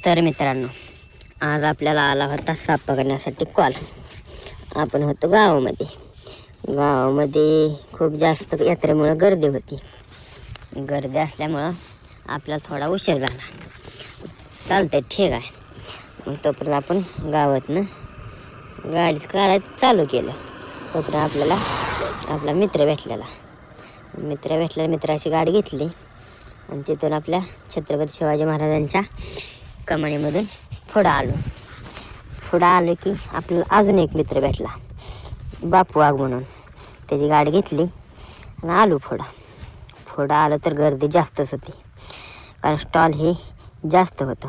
तर मित्रांनो, आज आपल्याला आला होता साप पकडण्यासाठी कॉल. आपण होतो गावामध्ये. खूप जास्त यात्रेमुळे गर्दी होती. गर्दी असल्यामुळं आपल्याला थोडा उशीर झाला. चालतंय, ठीक आहे. मग तोपर्यंत आपण गावातनं गाडीत काढायचं चालू केलं. तोपर्यंत आपल्याला आपला मित्र भेटलेला. मित्राची गाडी घेतली आणि तिथून आपल्या छत्रपती शिवाजी महाराजांच्या कमानीमधून पुढं आलो की आपल्याला अजून एक मित्र भेटला, बापू वाघ म्हणून. त्याची गाडी घेतली आणि आलो पुढं आलो तर गर्दी जास्तच होती, कारण स्टॉल हे जास्त होतं.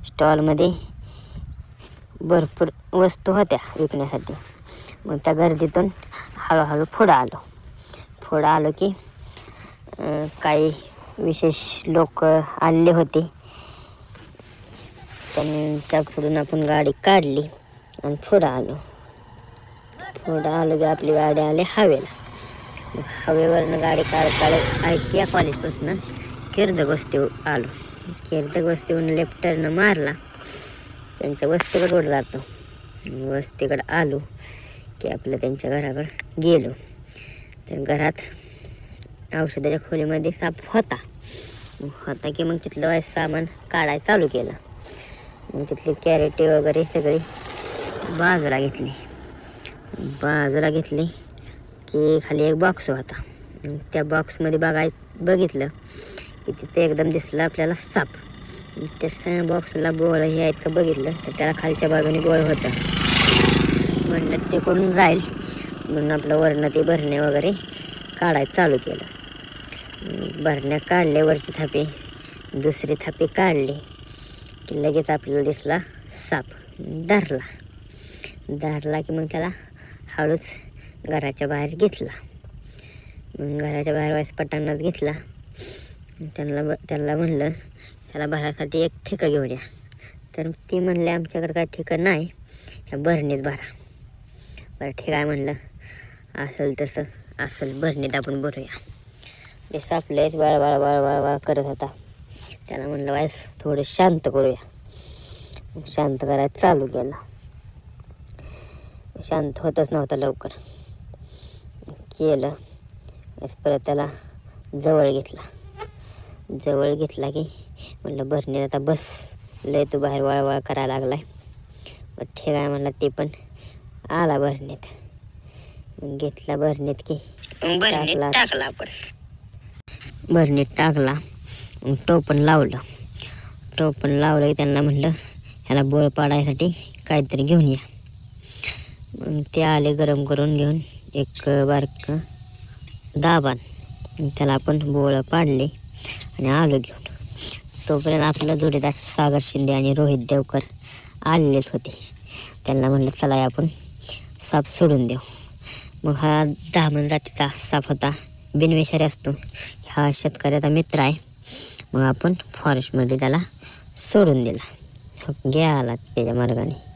स्टॉलमध्ये भरपूर वस्तू होत्या विकण्यासाठी. मग त्या गर्दीतून हळूहळू पुढं आलो की काही विशेष लोक आलेले होते. त्यांच्याकडून आपण गाडी काढली आणि पुढं आलो की आपली गाडी आली हवेला. हवेवरनं गाडी काढत या कॉलेजपासून कीर्तक वस्तीहून लेफ्ट टर्न मारला, त्यांच्या वस्तीकडे जातो. वस्तीकडे आलो की आपलं त्यांच्या घराकडे गेलो तर घरात औषधाच्या खोलीमध्ये साप होता की मग तिथलं सामान काढायला चालू केलं. मग तिथली कॅरेटे वगैरे सगळी बाजूला घेतली की खाली एक बॉक्स होता. त्या बॉक्समध्ये बघितलं की तिथे एकदम दिसलं आपल्याला साप. त्या बॉक्सला बोळ हे आहेत का बघितलं तर त्याला खालच्या बाजूने बोळ होतं. म्हणलं ते कोण जाईल म्हणून आपलं वरनं ते भरणे वगैरे काढायचं चालू केलं. भरण्या काढले, वरची थापी दुसरी थापी काढली की लगेच आपल्याला दिसला साप. धरला की मग त्याला हळूच घराच्या बाहेर घेतला. मग घराच्या बाहेर वाईस पटांगणात घेतला. त्यांना म्हणलं त्याला भरासाठी एक ठिका घेऊन या. तर ती म्हणले आमच्याकडे काय ठिका नाही, ह्या भरणीत भरा. बरं ठीक आहे म्हणलं, असेल भरणीत आपण भरूया. ते सापलेच बाळ करत होता. त्याला म्हणलं वाईस थोडं शांत करूया. शांत करायचं चालू केलं. शांत होतच नव्हता लवकर. परत त्याला जवळ घेतला की म्हणलं भरणीत आता बस, लय तू बाहेर वळवळ करायला लागलाय. पण ठीक आहे म्हणलं. ते पण आला भरणीत. घेतला भरणीत की टाकला आपण. भरणीत टाकला, टोपण लावलं की त्यांना म्हणलं ह्याला बोळ पाडायसाठी काहीतरी घेऊन या. मग ते आले गरम करून घेऊन एक बारकं दाबान. त्याला आपण बोळ पाडले आणि आलो घेऊन. तोपर्यंत आपलं जोडीदार सागर शिंदे आणि रोहित देवकर आलेलेच होते. त्यांना म्हणलं चला आपण साप सोडून देऊ. मग हा 10 जातीचा साप होता, बिनविषारी असतो. हा शेतकऱ्याचा मित्र आहे. मग आपण फॉरेस्टमध्ये त्याला सोडून दिला. गेला त्याच्या मार्गाने.